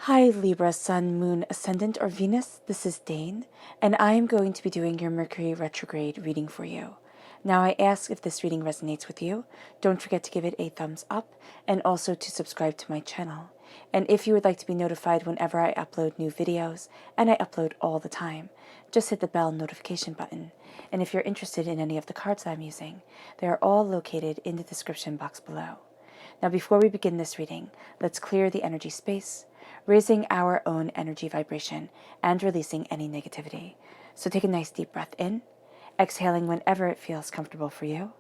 Hi Libra, Sun, Moon, Ascendant, or Venus. This is Dane, and I am going to be doing your Mercury retrograde reading for you. Now I ask if this reading resonates with you. Don't forget to give it a thumbs up and also to subscribe to my channel. And if you would like to be notified whenever I upload new videos, and I upload all the time, just hit the bell notification button. And if you're interested in any of the cards I'm using, they are all located in the description box below. Now before we begin this reading, let's clear the energy space, raising our own energy vibration and releasing any negativity. So take a nice deep breath in, exhaling whenever it feels comfortable for you.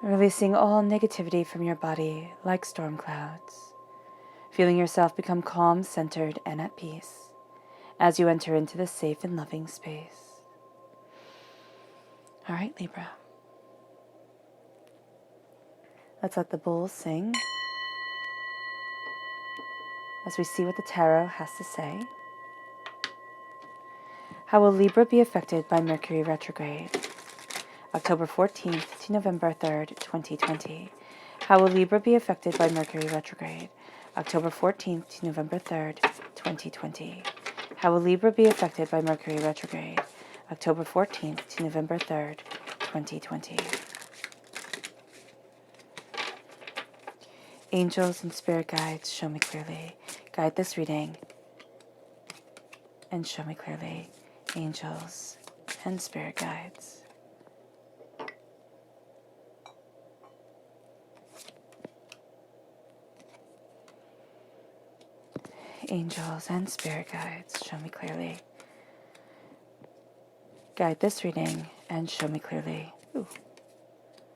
Releasing all negativity from your body like storm clouds. Feeling yourself become calm, centered, and at peace as you enter into this safe and loving space. All right, Libra. Let's let the bulls sing as we see what the tarot has to say. How will Libra be affected by Mercury retrograde? October 14th to November 3rd, 2020. How will Libra be affected by Mercury retrograde? October 14th to November 3rd, 2020. How will Libra be affected by Mercury retrograde? October 14th to November 3rd, 2020. Angels and spirit guides, show me clearly. Guide this reading and show me clearly. Angels and spirit guides. Angels and spirit guides, show me clearly. Guide this reading and show me clearly. Ooh,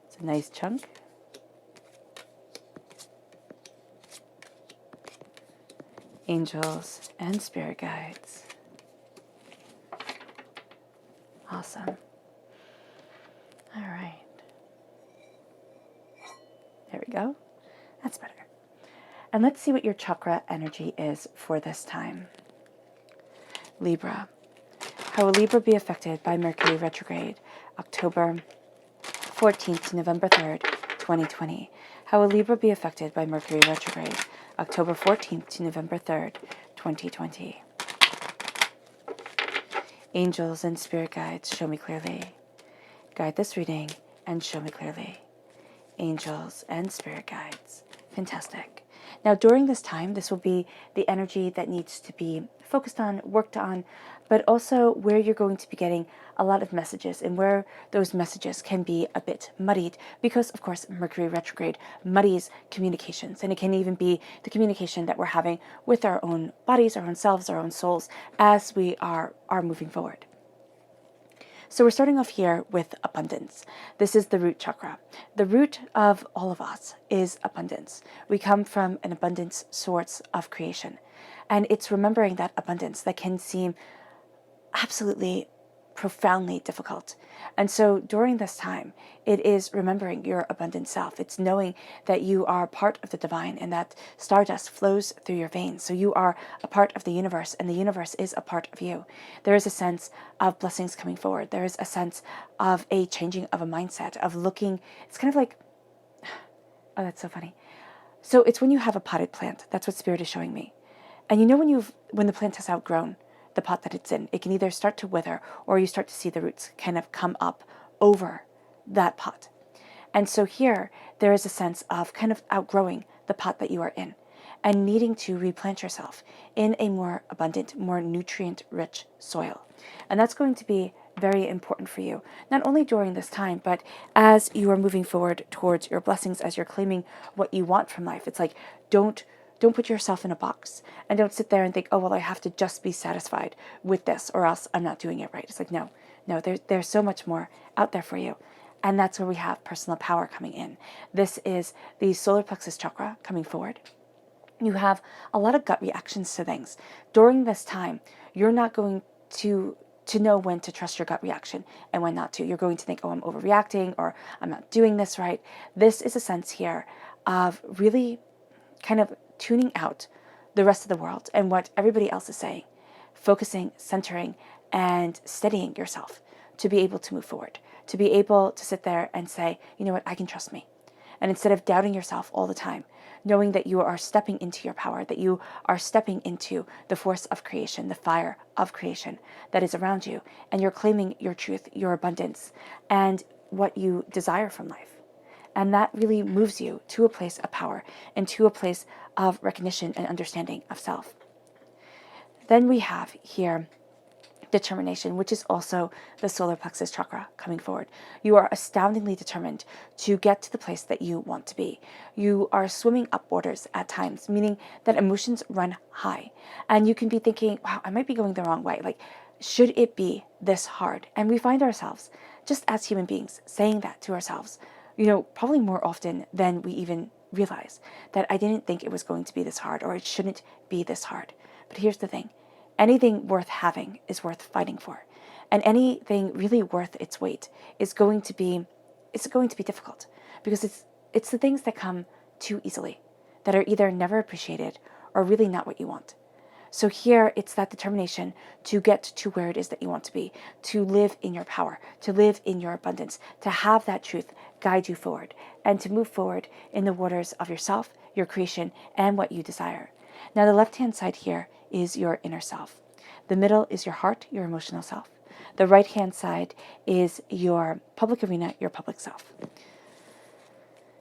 it's a nice chunk. Angels and spirit guides. Awesome. All right. There we go. That's better. And let's see what your chakra energy is for this time. Libra. How will Libra be affected by Mercury retrograde? October 14th to November 3rd, 2020. How will Libra be affected by Mercury retrograde? October 14th to November 3rd, 2020. Angels and spirit guides, show me clearly. Guide this reading and show me clearly. Angels and spirit guides. Fantastic. Now, during this time, this will be the energy that needs to be focused on, worked on, but also where you're going to be getting a lot of messages and where those messages can be a bit muddied because, of course, Mercury retrograde muddies communications, and it can even be the communication that we're having with our own bodies, our own selves, our own souls as we are moving forward. So we're starting off here with abundance. This is the root chakra. The root of all of us is abundance. We come from an abundance source of creation. And it's remembering that abundance that can seem absolutely profoundly difficult. And so during this time, it is remembering your abundant self. It's knowing that you are part of the divine and that stardust flows through your veins. So you are a part of the universe and the universe is a part of you. There is a sense of blessings coming forward. There is a sense of a changing of a mindset, of looking. It's kind of like, oh, that's so funny. So it's when you have a potted plant. That's what Spirit is showing me. And you know when the plant has outgrown, the pot that it's in. It can either start to wither, or you start to see the roots kind of come up over that pot. And so here, there is a sense of kind of outgrowing the pot that you are in and needing to replant yourself in a more abundant, more nutrient-rich soil. And that's going to be very important for you, not only during this time, but as you are moving forward towards your blessings, as you're claiming what you want from life. It's like, don't put yourself in a box, and don't sit there and think, oh, well, I have to just be satisfied with this or else I'm not doing it right. It's like, no, there's so much more out there for you. And that's where we have personal power coming in. This is the solar plexus chakra coming forward. You have a lot of gut reactions to things. During this time, you're not going to know when to trust your gut reaction and when not to. You're going to think, oh, I'm overreacting, or I'm not doing this right. This is a sense here of really kind of tuning out the rest of the world and what everybody else is saying, focusing, centering, and steadying yourself to be able to move forward, to be able to sit there and say, you know what, I can trust me. And instead of doubting yourself all the time, knowing that you are stepping into your power, that you are stepping into the force of creation, the fire of creation that is around you, and you're claiming your truth, your abundance, and what you desire from life. And that really moves you to a place of power and to a place of recognition and understanding of self. Then we have here determination, which is also the solar plexus chakra coming forward. You are astoundingly determined to get to the place that you want to be. You are swimming up waters at times, meaning that emotions run high. And you can be thinking, wow, I might be going the wrong way. Like, should it be this hard? And we find ourselves, just as human beings, saying that to ourselves, probably more often than we even realize, that I didn't think it was going to be this hard, or it shouldn't be this hard. But here's the thing. Anything worth having is worth fighting for. And anything really worth its weight is going to be difficult, because it's the things that come too easily, that are either never appreciated or really not what you want. So here it's that determination to get to where it is that you want to be, to live in your power, to live in your abundance, to have that truth guide you forward, and to move forward in the waters of yourself, your creation, and what you desire. Now the left-hand side here is your inner self. The middle is your heart, your emotional self. The right-hand side is your public arena, your public self.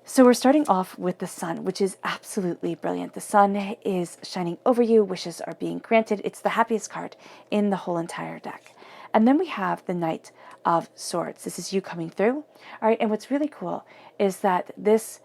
So we're starting off with the sun, which is absolutely brilliant. The sun is shining over you. Wishes are being granted. It's the happiest card in the whole entire deck. And then we have the Knight of Swords. This is you coming through. All right. And what's really cool is that this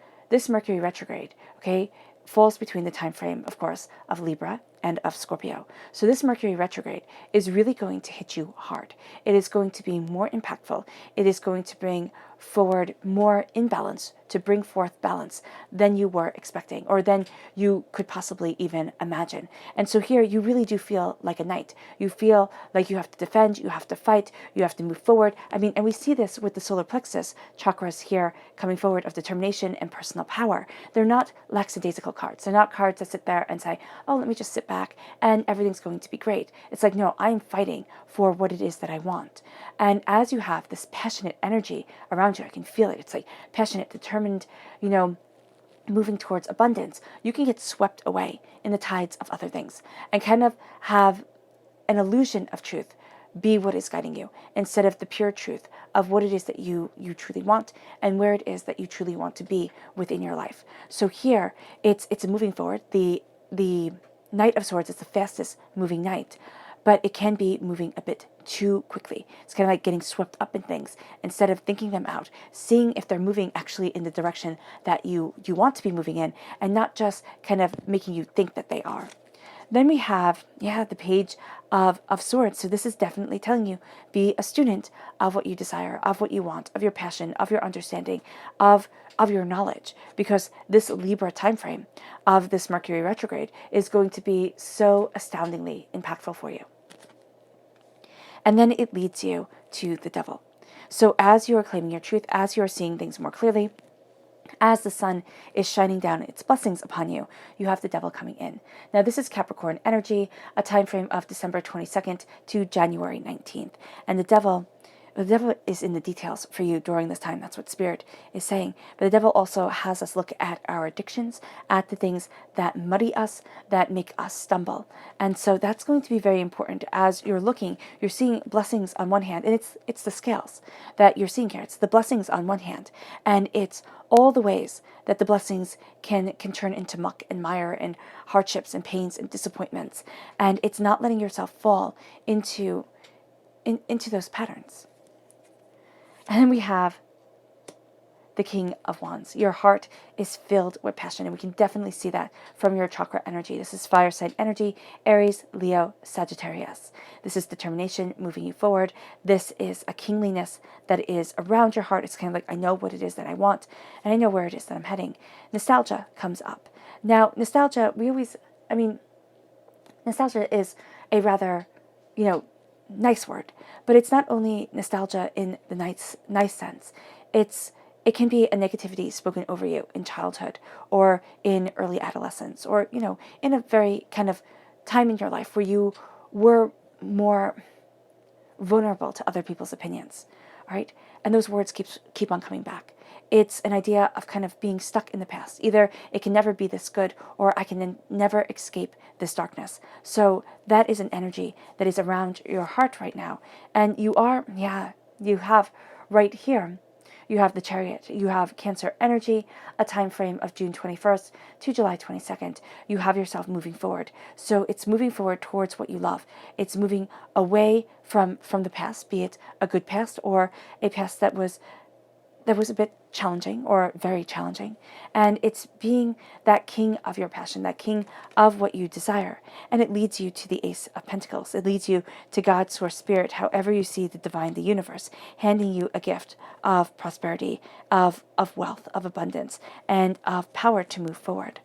Mercury retrograde, okay, falls between the time frame, of course, of Libra and of Scorpio. So this Mercury retrograde is really going to hit you hard. It is going to be more impactful. It is going to bring forward more imbalance, to bring forth balance than you were expecting, or than you could possibly even imagine. And so here you really do feel like a knight. You feel like you have to defend, you have to fight, you have to move forward. And we see this with the solar plexus chakras here coming forward of determination and personal power. They're not lackadaisical cards. They're not cards that sit there and say, oh, let me just sit back and everything's going to be great. It's like, no, I'm fighting for what it is that I want. And as you have this passionate energy around you, I can feel it. It's like passionate, determined, moving towards abundance. You can get swept away in the tides of other things and kind of have an illusion of truth be what is guiding you, instead of the pure truth of what it is that you truly want and where it is that you truly want to be within your life. So here it's a moving forward. The Knight of Swords is the fastest moving knight, but it can be moving a bit too quickly. It's kind of like getting swept up in things instead of thinking them out, seeing if they're moving actually in the direction that you want to be moving in, and not just kind of making you think that they are. Then we have, the Page of Swords. So this is definitely telling you, be a student of what you desire, of what you want, of your passion, of your understanding, of your knowledge, because this Libra time frame of this Mercury retrograde is going to be so astoundingly impactful for you. And then it leads you to the Devil. So as you are claiming your truth, as you are seeing things more clearly, as the sun is shining down its blessings upon you, you have the Devil coming in. Now this is Capricorn energy, a time frame of December 22nd to January 19th. And the Devil, The devil is in the details for you during this time. That's what Spirit is saying. But the devil also has us look at our addictions, at the things that muddy us, that make us stumble. And so that's going to be very important as you're looking. You're seeing blessings on one hand, and it's the scales that you're seeing here. It's the blessings on one hand, and it's all the ways that the blessings can turn into muck and mire and hardships and pains and disappointments. And it's not letting yourself fall into those patterns. And then we have the King of Wands. Your heart is filled with passion, and we can definitely see that from your chakra energy. This is fire sign energy, Aries, Leo, Sagittarius. This is determination moving you forward. This is a kingliness that is around your heart. It's kind of like, I know what it is that I want, and I know where it is that I'm heading. Nostalgia comes up. Now, nostalgia, nostalgia is a rather, nice word, but it's not only nostalgia in the nice sense. It can be a negativity spoken over you in childhood or in early adolescence or, in a very kind of time in your life where you were more vulnerable to other people's opinions, right? And those words keep on coming back. It's an idea of kind of being stuck in the past. Either it can never be this good, or I can never escape this darkness. So that is an energy that is around your heart right now. And you have right here, you have the Chariot. You have Cancer energy, a time frame of June 21st to July 22nd. You have yourself moving forward. So it's moving forward towards what you love. It's moving away from the past, be it a good past or a past that was a bit challenging or very challenging. And it's being that king of your passion, that king of what you desire. And it leads you to the Ace of Pentacles. It leads you to God, Source, Spirit, however you see the divine, the universe, handing you a gift of prosperity, of wealth, of abundance, and of power to move forward.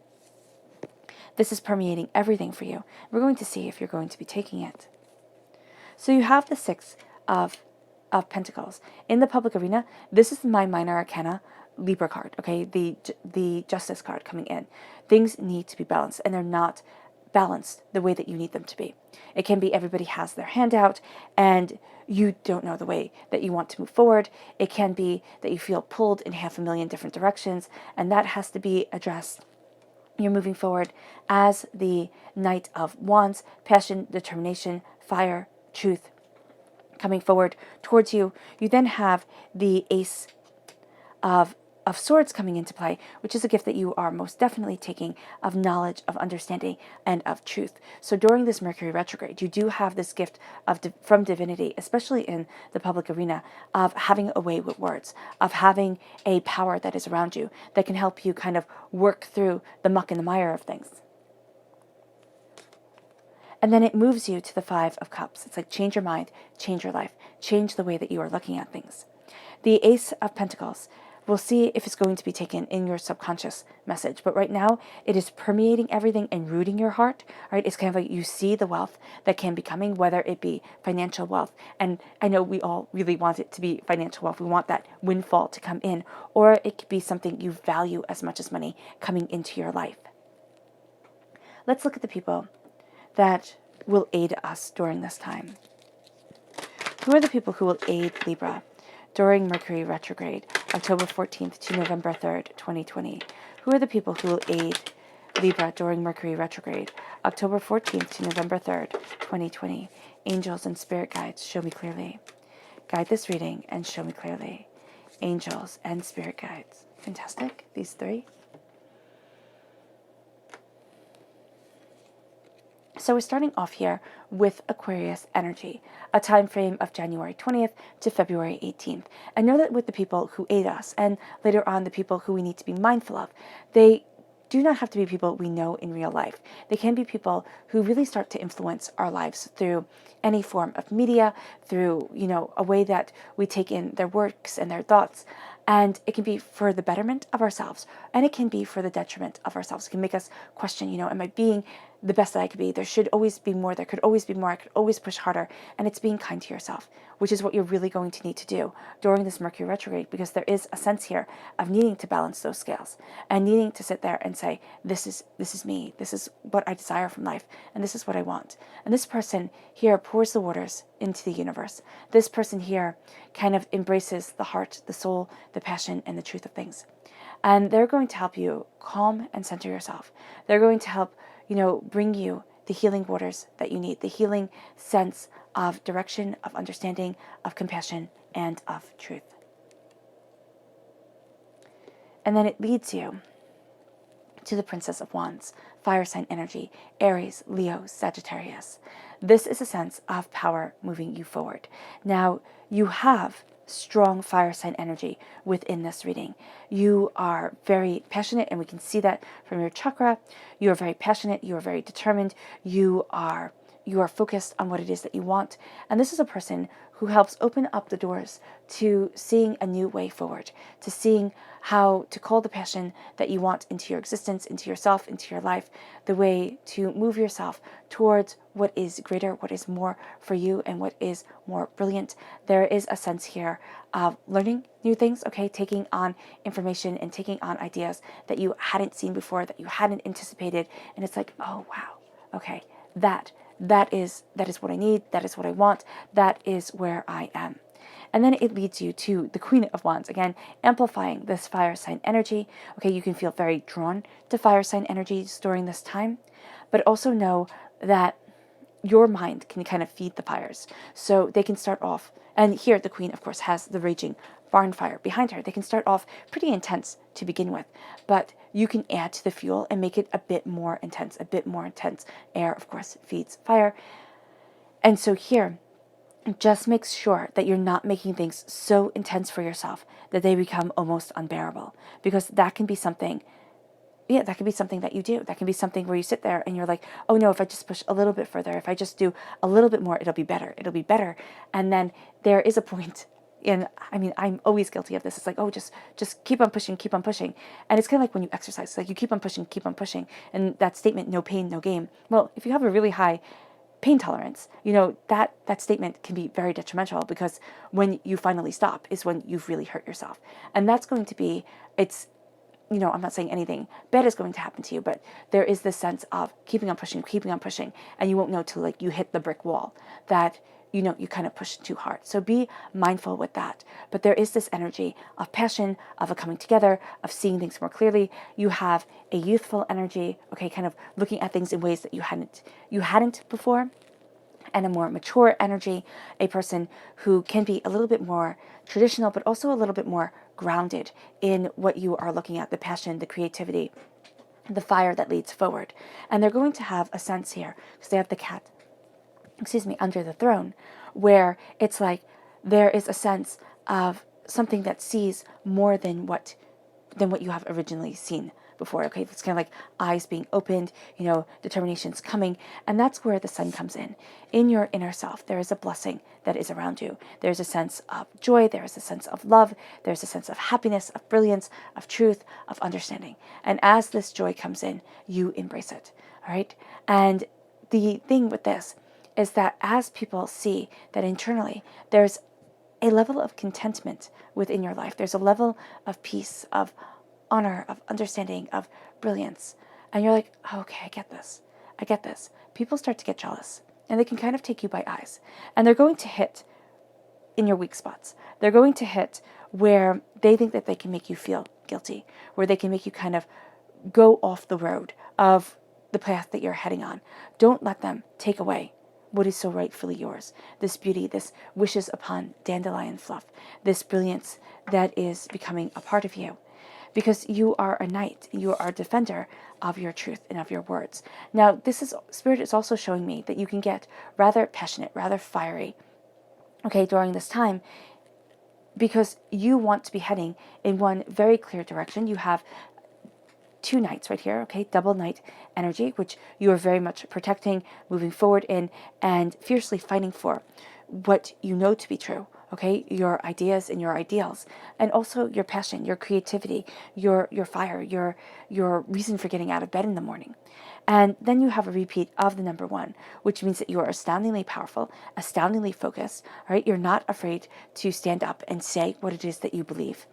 This is permeating everything for you. We're going to see if you're going to be taking it. So you have the Six of Pentacles. In the public arena, this is my minor arcana Libra card, okay? The Justice card coming in. Things need to be balanced, and they're not balanced the way that you need them to be. It can be everybody has their hand out, and you don't know the way that you want to move forward. It can be that you feel pulled in 500,000 different directions, and that has to be addressed. You're moving forward as the Knight of Wands, passion, determination, fire, truth, coming forward towards you. You then have the Ace of Swords coming into play, which is a gift that you are most definitely taking of knowledge, of understanding, and of truth. So during this Mercury retrograde, you do have this gift from divinity, especially in the public arena, of having a way with words, of having a power that is around you that can help you kind of work through the muck and the mire of things. And then it moves you to the Five of Cups. It's like change your mind, change your life, change the way that you are looking at things. The Ace of Pentacles, we'll see if it's going to be taken in your subconscious message. But right now, it is permeating everything and rooting your heart. Right? It's kind of like you see the wealth that can be coming, whether it be financial wealth. And I know we all really want it to be financial wealth. We want that windfall to come in. Or it could be something you value as much as money coming into your life. Let's look at the people that will aid us during this time. Who are the people who will aid Libra during Mercury retrograde, October 14th to November 3rd, 2020? Who are the people who will aid Libra during Mercury retrograde, October 14th to November 3rd, 2020? Angels and spirit guides, show me clearly. Guide this reading and show me clearly. Angels and spirit guides. Fantastic, these three. So we're starting off here with Aquarius energy, a time frame of January 20th to February 18th. And know that with the people who aid us, and later on the people who we need to be mindful of, they do not have to be people we know in real life. They can be people who really start to influence our lives through any form of media, through, a way that we take in their works and their thoughts. And it can be for the betterment of ourselves, and it can be for the detriment of ourselves. It can make us question, am I being the best that I could be. There should always be more. There could always be more. I could always push harder. And it's being kind to yourself, which is what you're really going to need to do during this Mercury retrograde, because there is a sense here of needing to balance those scales and needing to sit there and say, this is me. This is what I desire from life. And this is what I want. And this person here pours the waters into the universe. This person here kind of embraces the heart, the soul, the passion, and the truth of things. And they're going to help you calm and center yourself. They're going to help, bring you the healing waters that you need, the healing sense of direction, of understanding, of compassion, and of truth. And then it leads you to the Princess of Wands, fire sign energy, Aries, Leo, Sagittarius. This is a sense of power moving you forward. Now, you have strong fire sign energy within this reading. You are very passionate, and we can see that from your chakra. You are very passionate. You are very determined. You are focused on what it is that you want. And this is a person who helps open up the doors to seeing a new way forward, to seeing how to call the passion that you want into your existence, into yourself, into your life, the way to move yourself towards what is greater, what is more for you, and what is more brilliant. There is a sense here of learning new things, taking on information and taking on ideas that you hadn't seen before, that you hadn't anticipated. And it's like, oh, wow, okay, that is what I need. That is what I want. That is where I am. And then it leads you to the Queen of Wands, again, amplifying this fire sign energy. You can feel very drawn to fire sign energies during this time, but also know that your mind can kind of feed the fires. So they can start off, and here the Queen, of course, has the raging barn fire behind her. They can start off pretty intense to begin with, but you can add to the fuel and make it a bit more intense, Air, of course, feeds fire. And so here, just make sure that you're not making things so intense for yourself that they become almost unbearable, because that can be something that you do. That can be something where you sit there and you're like, oh no, if I just push a little bit further, if I just do a little bit more, it'll be better. And then there is a point, and I'm always guilty of this. It's like, oh, just keep on pushing. And it's kind of like when you exercise, it's like you keep on pushing. And that statement, no pain, no gain. Well, if you have a really high pain tolerance, that statement can be very detrimental, because when you finally stop is when you've really hurt yourself. And that's going to be, I'm not saying anything bad is going to happen to you, but there is this sense of keeping on pushing, and you won't know till you hit the brick wall that, you kind of push too hard. So be mindful with that. But there is this energy of passion, of a coming together, of seeing things more clearly. You have a youthful energy, kind of looking at things in ways that you hadn't before, and a more mature energy, a person who can be a little bit more traditional, but also a little bit more grounded in what you are looking at, the passion, the creativity, the fire that leads forward. And they're going to have a sense here, because they have the cat, under the throne, where it's like there is a sense of something that sees more than what you have originally seen before. It's kind of like eyes being opened, determination's coming. And that's where the sun comes in. In your inner self, there is a blessing that is around you. There's a sense of joy. There is a sense of love. There's a sense of happiness, of brilliance, of truth, of understanding. And as this joy comes in, you embrace it. All right. And the thing with this is that as people see that internally, there's a level of contentment within your life. There's a level of peace, of honor, of understanding, of brilliance. And you're like, oh, okay, I get this. People start to get jealous, and they can kind of take you by eyes. And they're going to hit in your weak spots. They're going to hit where they think that they can make you feel guilty, where they can make you kind of go off the road of the path that you're heading on. Don't let them take away what is so rightfully yours. This beauty, this wishes upon dandelion fluff, this brilliance that is becoming a part of you. Because you are a knight, you are a defender of your truth and of your words. Now, Spirit is also showing me that you can get rather passionate, rather fiery, during this time, because you want to be heading in one very clear direction. You have two knights right here, double knight energy, which you are very much protecting, moving forward in, and fiercely fighting for what you know to be true, okay? Your ideas and your ideals, and also your passion, your creativity, your fire, your reason for getting out of bed in the morning. And then you have a repeat of the number 1, which means that you are astoundingly powerful, astoundingly focused, right? You're not afraid to stand up and say what it is that you believe.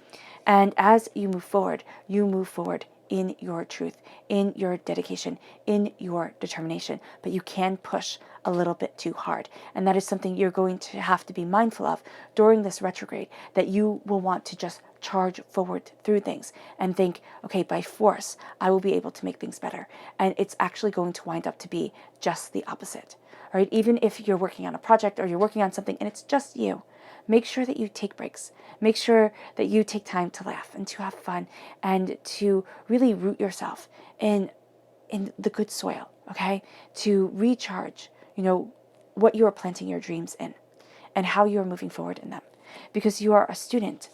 And as you move forward in your truth, in your dedication, in your determination. But you can push a little bit too hard. And that is something you're going to have to be mindful of during this retrograde, that you will want to just charge forward through things and think, okay, by force, I will be able to make things better. And it's actually going to wind up to be just the opposite, right? Even if you're working on a project or you're working on something and it's just you, make sure that you take breaks. Make sure that you take time to laugh and to have fun and to really root yourself in the good soil, okay? To recharge, what you are planting your dreams in and how you are moving forward in them. Because you are a student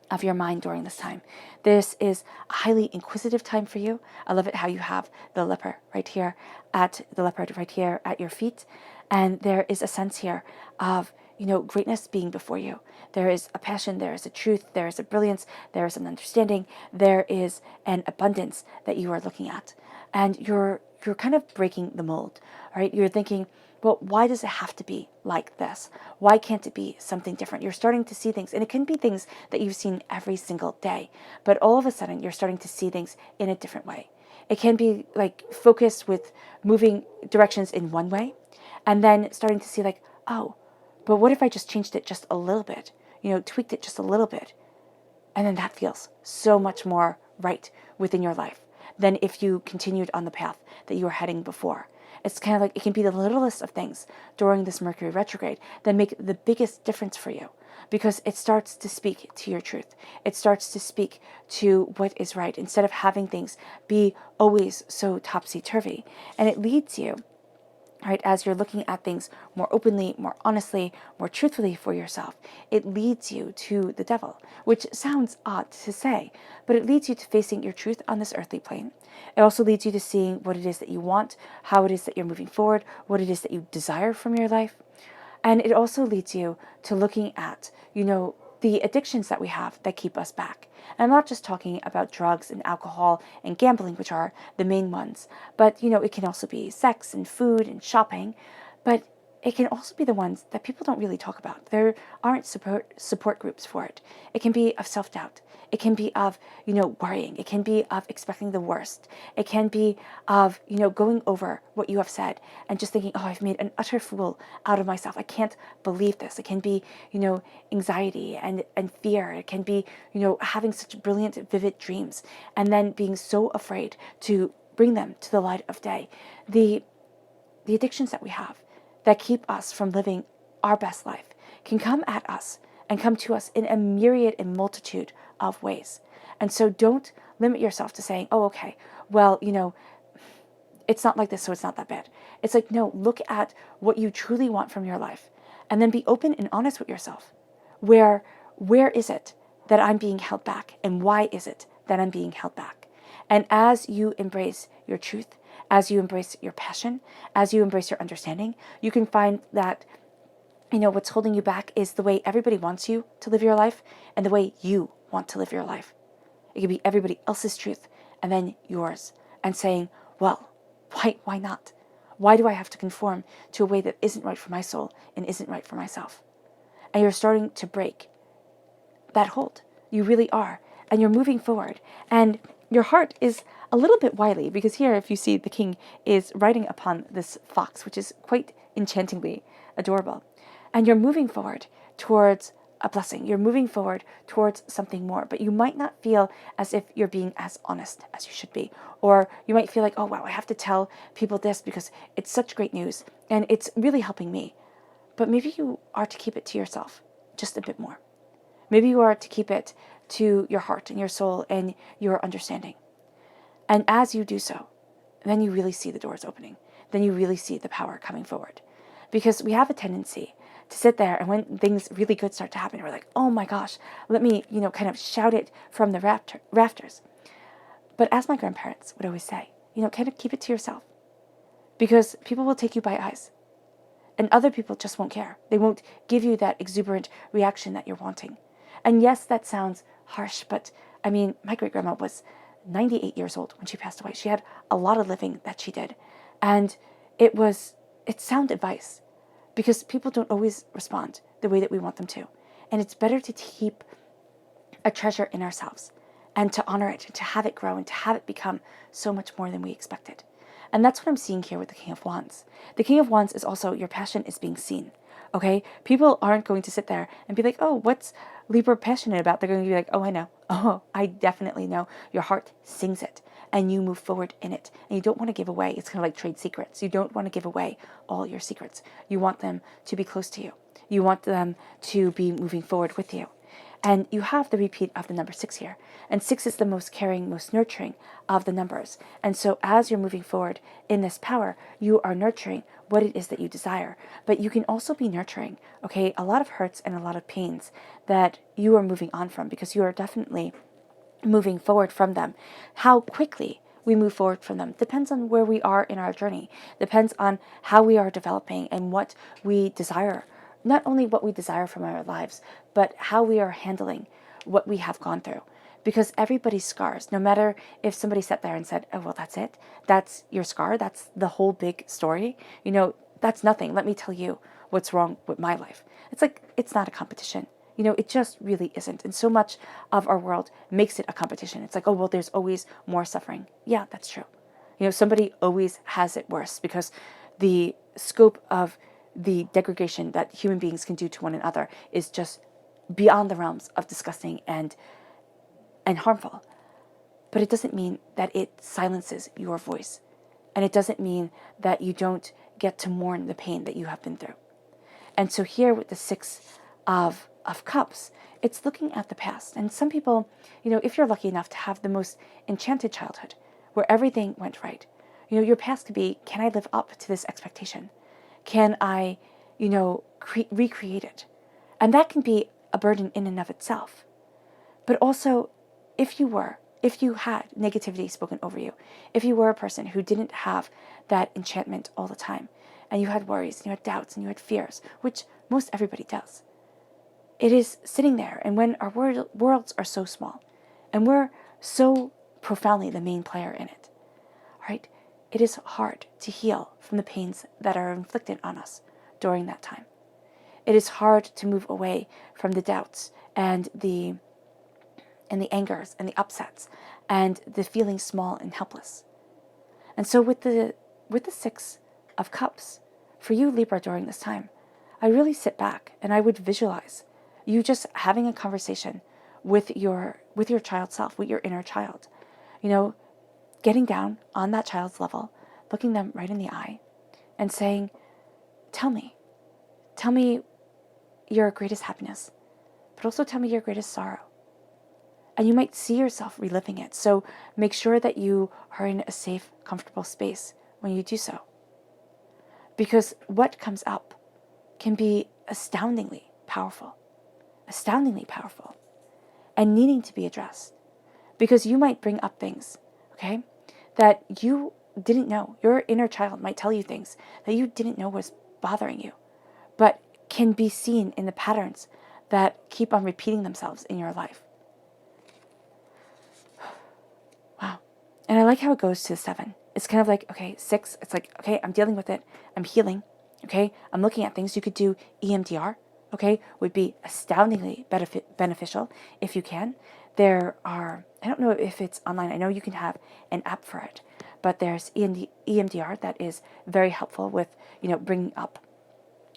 of your mind during this time. This is a highly inquisitive time for you. I love it how you have the leopard right here at your feet. And there is a sense here of, greatness being before you. There is a passion, there is a truth, there is a brilliance, there is an understanding, there is an abundance that you are looking at. And you're kind of breaking the mold, right? You're thinking, well, why does it have to be like this? Why can't it be something different? You're starting to see things, and it can be things that you've seen every single day, but all of a sudden you're starting to see things in a different way. It can be like focused with moving directions in one way, and then starting to see like, oh, but what if I just changed it just a little bit, tweaked it just a little bit? And then that feels so much more right within your life than if you continued on the path that you were heading before. It's kind of like it can be the littlest of things during this Mercury retrograde that make the biggest difference for you, because it starts to speak to your truth. It starts to speak to what is right instead of having things be always so topsy-turvy. And it leads you, right, as you're looking at things more openly, more honestly, more truthfully for yourself, it leads you to the devil, which sounds odd to say, but it leads you to facing your truth on this earthly plane. It also leads you to seeing what it is that you want, how it is that you're moving forward, what it is that you desire from your life. And it also leads you to looking at, the addictions that we have that keep us back. And I'm not just talking about drugs and alcohol and gambling, which are the main ones, but, it can also be sex and food and shopping, but it can also be the ones that people don't really talk about. There aren't support groups for it. It can be of self-doubt. It can be of, worrying. It can be of expecting the worst. It can be of, going over what you have said and just thinking, oh, I've made an utter fool out of myself. I can't believe this. It can be, anxiety and fear. It can be, having such brilliant, vivid dreams and then being so afraid to bring them to the light of day. The addictions that we have that keep us from living our best life can come at us and come to us in a myriad and multitude of ways. And so don't limit yourself to saying, oh, okay, well, it's not like this, so it's not that bad. It's like, no, look at what you truly want from your life and then be open and honest with yourself. Where is it that I'm being held back, and why is it that I'm being held back? And as you embrace your truth, as you embrace your passion, as you embrace your understanding, you can find that, what's holding you back is the way everybody wants you to live your life and the way you want to live your life. It could be everybody else's truth and then yours, and saying, well, why not? Why do I have to conform to a way that isn't right for my soul and isn't right for myself? And you're starting to break that hold. You really are. And you're moving forward. And your heart is a little bit wily, because here, if you see, the king is riding upon this fox, which is quite enchantingly adorable. And you're moving forward towards a blessing. You're moving forward towards something more, but you might not feel as if you're being as honest as you should be. Or you might feel like, oh, wow, I have to tell people this because it's such great news and it's really helping me. But maybe you are to keep it to yourself just a bit more. Maybe you are to keep it to your heart and your soul and your understanding. And as you do so, then you really see the doors opening. Then you really see the power coming forward. Because we have a tendency to sit there, and when things really good start to happen, we're like, oh my gosh, let me, kind of shout it from the rafters. But as my grandparents would always say, kind of keep it to yourself. Because people will take you by eyes. And other people just won't care. They won't give you that exuberant reaction that you're wanting. And yes, that sounds harsh, but I mean, my great-grandma was 98 years old when she passed away. She had a lot of living that she did. And it's sound advice, because people don't always respond the way that we want them to. And it's better to keep a treasure in ourselves and to honor it, and to have it grow, and to have it become so much more than we expected. And that's what I'm seeing here with the King of Wands. The King of Wands is also, your passion is being seen. Okay? People aren't going to sit there and be like, oh, what's Libra passionate about? They're going to be like, oh, I know. Oh, I definitely know. Your heart sings it, and you move forward in it. And you don't want to give away. It's kind of like trade secrets. You don't want to give away all your secrets. You want them to be close to you. You want them to be moving forward with you. And you have the repeat of the number 6 here. And 6 is the most caring, most nurturing of the numbers. And so as you're moving forward in this power, you are nurturing what it is that you desire. But you can also be nurturing, okay, a lot of hurts and a lot of pains that you are moving on from, because you are definitely moving forward from them. How quickly we move forward from them depends on where we are in our journey, depends on how we are developing and what we desire. Not only what we desire from our lives, but how we are handling what we have gone through. Because everybody's scars, no matter if somebody sat there and said, oh, well, that's it. That's your scar. That's the whole big story. You know, that's nothing. Let me tell you what's wrong with my life. It's like, it's not a competition. You know, it just really isn't. And so much of our world makes it a competition. It's like, oh, well, there's always more suffering. Yeah, that's true. You know, somebody always has it worse, because the scope of the degradation that human beings can do to one another is just beyond the realms of disgusting and harmful. But it doesn't mean that it silences your voice. And it doesn't mean that you don't get to mourn the pain that you have been through. And so here with the 6 of Cups, it's looking at the past. And some people, you know, if you're lucky enough to have the most enchanted childhood, where everything went right, you know, your past could be, can I live up to this expectation? Can I, you know, recreate it? And that can be a burden in and of itself. But also, if you had negativity spoken over you, if you were a person who didn't have that enchantment all the time, and you had worries, and you had doubts, and you had fears, which most everybody does, it is sitting there. And when our worlds are so small, and we're so profoundly the main player in it, right? It is hard to heal from the pains that are inflicted on us during that time. It is hard to move away from the doubts and the angers and the upsets and the feeling small and helpless. And so with the 6 of Cups, for you, Libra, during this time, I really sit back and I would visualize you just having a conversation with your child self, with your inner child. You know, getting down on that child's level, looking them right in the eye and saying, tell me your greatest happiness, but also tell me your greatest sorrow. And you might see yourself reliving it. So make sure that you are in a safe, comfortable space when you do so. Because what comes up can be astoundingly powerful, and needing to be addressed. Because you might bring up things, okay, that you didn't know. Your inner child might tell you things that you didn't know was bothering you, but can be seen in the patterns that keep on repeating themselves in your life. Wow. And I like how it goes to the 7. It's kind of like, okay, 6, it's like, okay, I'm dealing with it. I'm healing. Okay, I'm looking at things. You could do EMDR, okay, would be astoundingly beneficial if you can. There are, I don't know if it's online. I know you can have an app for it, but there's EMDR that is very helpful with, you know, bringing up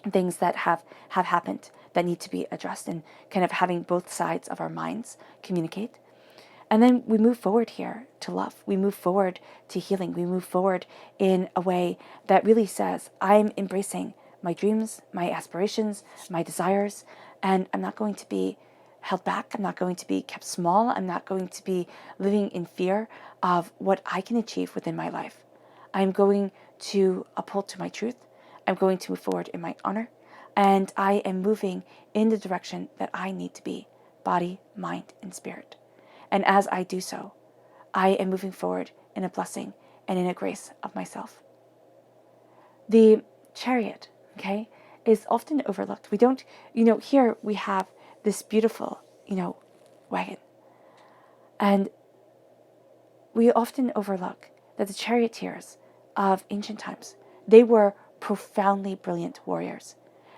things that have happened that need to be addressed, and kind of having both sides of our minds communicate. And then we move forward here to love. We move forward to healing. We move forward in a way that really says, I'm embracing my dreams, my aspirations, my desires, and I'm not going to be held back. I'm not going to be kept small. I'm not going to be living in fear of what I can achieve within my life. I'm going to uphold to my truth. I'm going to move forward in my honor. And I am moving in the direction that I need to be, body, mind, and spirit. And as I do so, I am moving forward in a blessing and in a grace of myself. The Chariot, okay, is often overlooked. We don't, here we have this beautiful, wagon. And we often overlook that the charioteers of ancient times, they were profoundly brilliant warriors.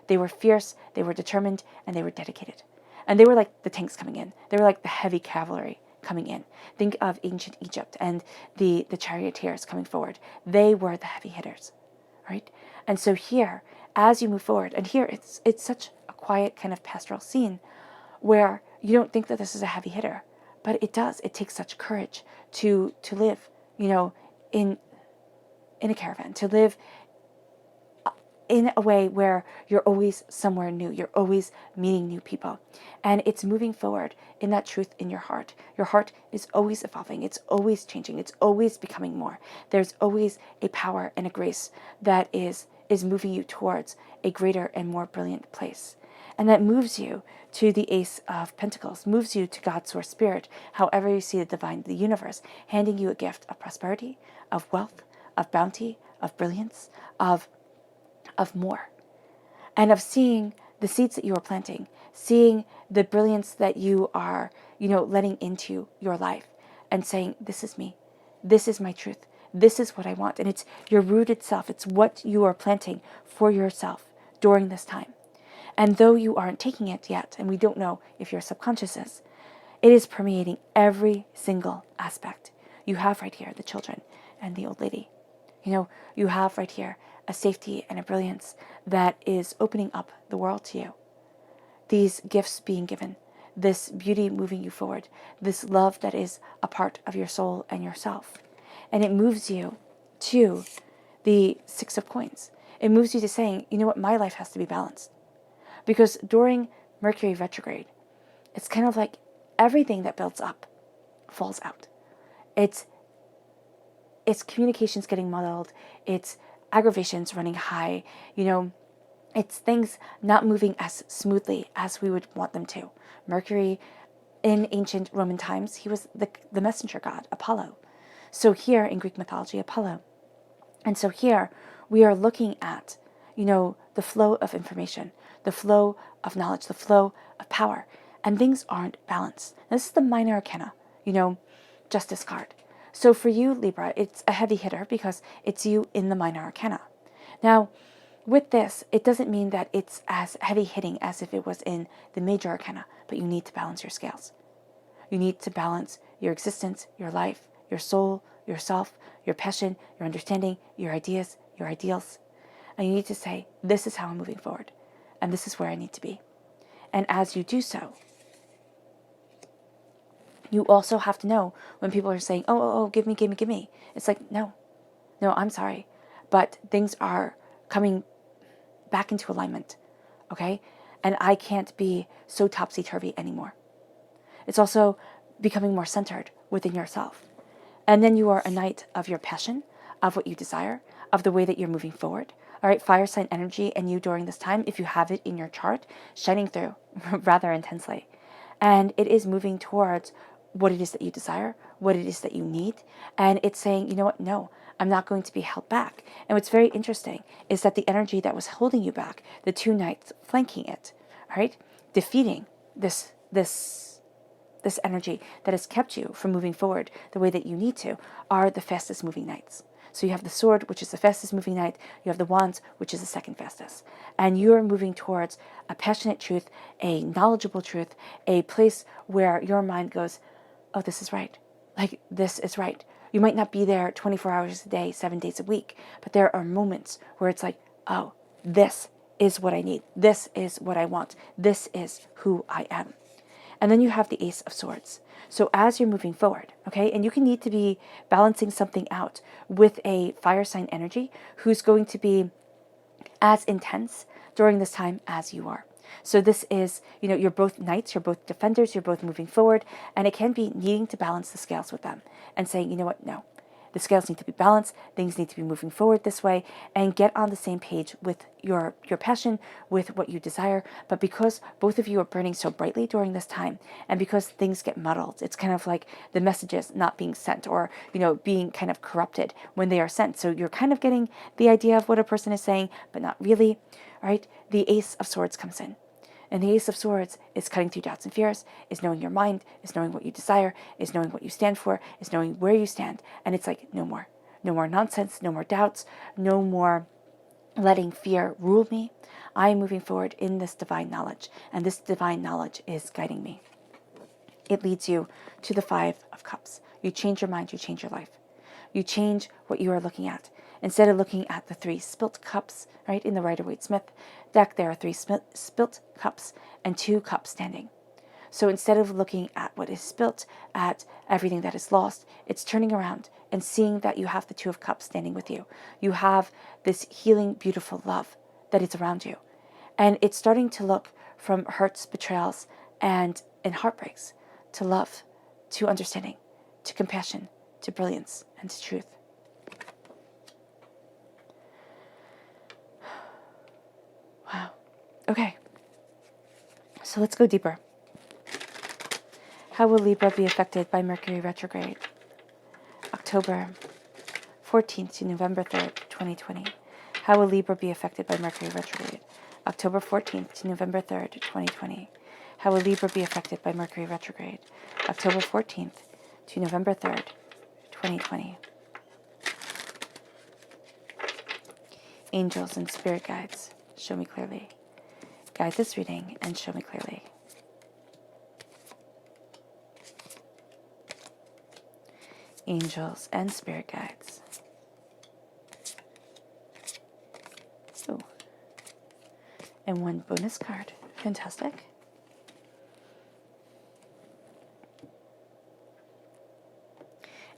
They were fierce, they were determined, and they were dedicated. And they were like the tanks coming in. They were like the heavy cavalry coming in. Think of ancient Egypt and the charioteers coming forward. They were the heavy hitters, right? And so here, as you move forward, and here it's such a quiet kind of pastoral scene where you don't think that this is a heavy hitter, but it does. It takes such courage to live, in a caravan, to live in a way where you're always somewhere new. You're always meeting new people. And it's moving forward in that truth in your heart. Your heart is always evolving. It's always changing. It's always becoming more. There's always a power and a grace that is moving you towards a greater and more brilliant place. And that moves you to the Ace of Pentacles, moves you to God's source spirit, however you see the divine, the universe, handing you a gift of prosperity, of wealth, of bounty, of brilliance, of more, and of seeing the seeds that you are planting, seeing the brilliance that you are, letting into your life, and saying, this is me, this is my truth, this is what I want. And it's your rooted self, it's what you are planting for yourself during this time. And though you aren't taking it yet, and we don't know if your subconscious is, it is permeating every single aspect. You have right here the children and the old lady. You have right here a safety and a brilliance that is opening up the world to you. These gifts being given, this beauty moving you forward, this love that is a part of your soul and yourself. And it moves you to the Six of Coins. It moves you to saying, you know what, my life has to be balanced. Because during Mercury retrograde, it's kind of like everything that builds up falls out. It's communications getting muddled. It's aggravations running high. It's things not moving as smoothly as we would want them to. Mercury, in ancient Roman times, he was the messenger god, Apollo. So here in Greek mythology, Apollo. And so here we are looking at, the flow of information, the flow of knowledge, the flow of power, and things aren't balanced. This is the minor arcana, Justice card. So for you, Libra, it's a heavy hitter because it's you in the minor arcana. Now, with this, it doesn't mean that it's as heavy hitting as if it was in the major arcana, but you need to balance your scales. You need to balance your existence, your life, your soul, yourself, your passion, your understanding, your ideas, your ideals. And you need to say, this is how I'm moving forward, and this is where I need to be. And as you do so, you also have to know when people are saying, oh, give me. It's like, no, I'm sorry. But things are coming back into alignment, okay? And I can't be so topsy-turvy anymore. It's also becoming more centered within yourself. And then you are a knight of your passion, of what you desire, of the way that you're moving forward. All right, fire sign energy and you during this time, if you have it in your chart, shining through rather intensely. And it is moving towards what it is that you desire, what it is that you need. And it's saying, you know what, no, I'm not going to be held back. And what's very interesting is that the energy that was holding you back, the two knights flanking it, all right, defeating this energy that has kept you from moving forward the way that you need to, are the fastest moving knights. So you have the sword, which is the fastest moving knight. You have the wands, which is the second fastest. And you are moving towards a passionate truth, a knowledgeable truth, a place where your mind goes, oh, this is right. Like, this is right. You might not be there 24 hours a day, 7 days a week, but there are moments where it's like, oh, this is what I need. This is what I want. This is who I am. And then you have the Ace of Swords. So as you're moving forward, okay, and you can need to be balancing something out with a fire sign energy who's going to be as intense during this time as you are. So this is, you're both knights, you're both defenders, you're both moving forward, and it can be needing to balance the scales with them and saying, you know what, no. The scales need to be balanced, things need to be moving forward this way, and get on the same page with your passion, with what you desire. But because both of you are burning so brightly during this time, and because things get muddled, it's kind of like the messages not being sent, or, being kind of corrupted when they are sent. So you're kind of getting the idea of what a person is saying, but not really. right, the Ace of Swords comes in. And the Ace of Swords is cutting through doubts and fears, is knowing your mind, is knowing what you desire, is knowing what you stand for, is knowing where you stand. And it's like, no more. No more nonsense, no more doubts, no more letting fear rule me. I am moving forward in this divine knowledge, and this divine knowledge is guiding me. It leads you to the Five of Cups. You change your mind, you change your life. You change what you are looking at. Instead of looking at the 3 spilt cups, right, in the Rider-Waite-Smith deck, there are 3 spilt cups and 2 cups standing. So instead of looking at what is spilt, at everything that is lost, it's turning around and seeing that you have the 2 of Cups standing with you. You have this healing, beautiful love that is around you. And it's starting to look from hurts, betrayals, and heartbreaks to love, to understanding, to compassion, to brilliance, and to truth. Wow. Okay. So let's go deeper. How will Libra be affected by Mercury retrograde? October 14th to November 3rd, 2020. How will Libra be affected by Mercury retrograde? October 14th to November 3rd, 2020. How will Libra be affected by Mercury retrograde? October 14th to November 3rd, 2020. Angels and spirit guides, show me clearly. Guide this reading and show me clearly. Angels and spirit guides. Oh. And 1 bonus card. Fantastic.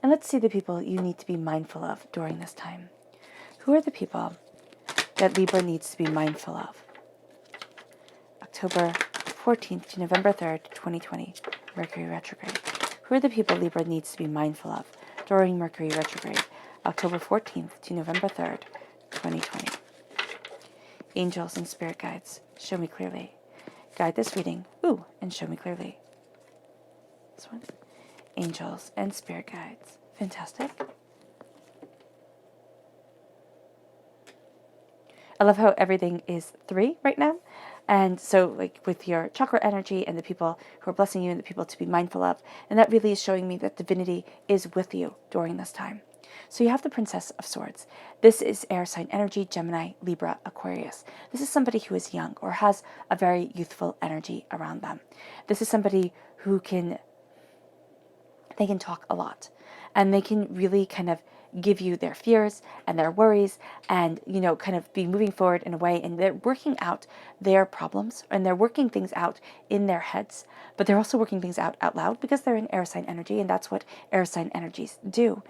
And let's see the people you need to be mindful of during this time. Who are the people that Libra needs to be mindful of? October 14th to November 3rd, 2020, Mercury retrograde. Who are the people Libra needs to be mindful of during Mercury retrograde? October 14th to November 3rd, 2020. Angels and spirit guides, show me clearly. Guide this reading, and show me clearly. This one. Angels and spirit guides. Fantastic. I love how everything is 3 right now. And so like with your chakra energy and the people who are blessing you and the people to be mindful of. And that really is showing me that divinity is with you during this time. So you have the Princess of Swords. This is air sign energy, Gemini, Libra, Aquarius. This is somebody who is young or has a very youthful energy around them. This is somebody who they can talk a lot. And they can really kind of give you their fears and their worries and, kind of be moving forward in a way. And they're working out their problems and they're working things out in their heads, but they're also working things out loud because they're in air sign energy, and that's what air sign energies do.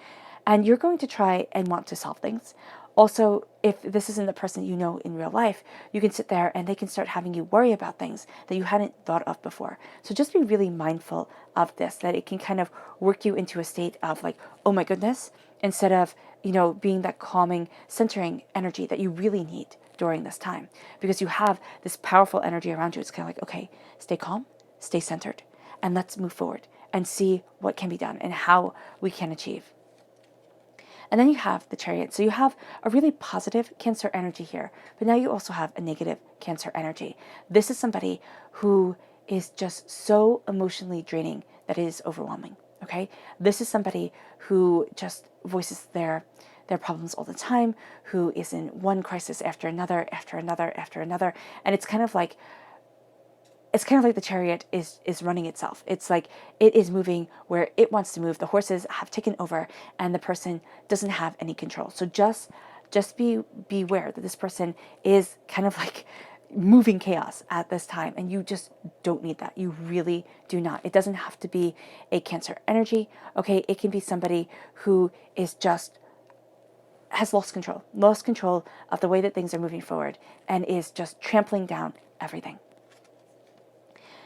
And you're going to try and want to solve things. Also, if this isn't the person you know in real life, you can sit there and they can start having you worry about things that you hadn't thought of before. So just be really mindful of this, that it can kind of work you into a state of like, oh my goodness, instead of, being that calming, centering energy that you really need during this time. Because you have this powerful energy around you. It's kind of like, okay, stay calm, stay centered, and let's move forward and see what can be done and how we can achieve. And then you have the Chariot. So you have a really positive Cancer energy here, but now you also have a negative Cancer energy. This is somebody who is just so emotionally draining that it is overwhelming, okay? This is somebody who just voices their problems all the time, who is in one crisis after another, after another, after another. And it's kind of like the Chariot is running itself. It's like it is moving where it wants to move. The horses have taken over and the person doesn't have any control. So just beware that this person is kind of like moving chaos at this time, and you just don't need that. You really do not. It doesn't have to be a Cancer energy, okay? It can be somebody who is just has lost control of the way that things are moving forward and is just trampling down everything.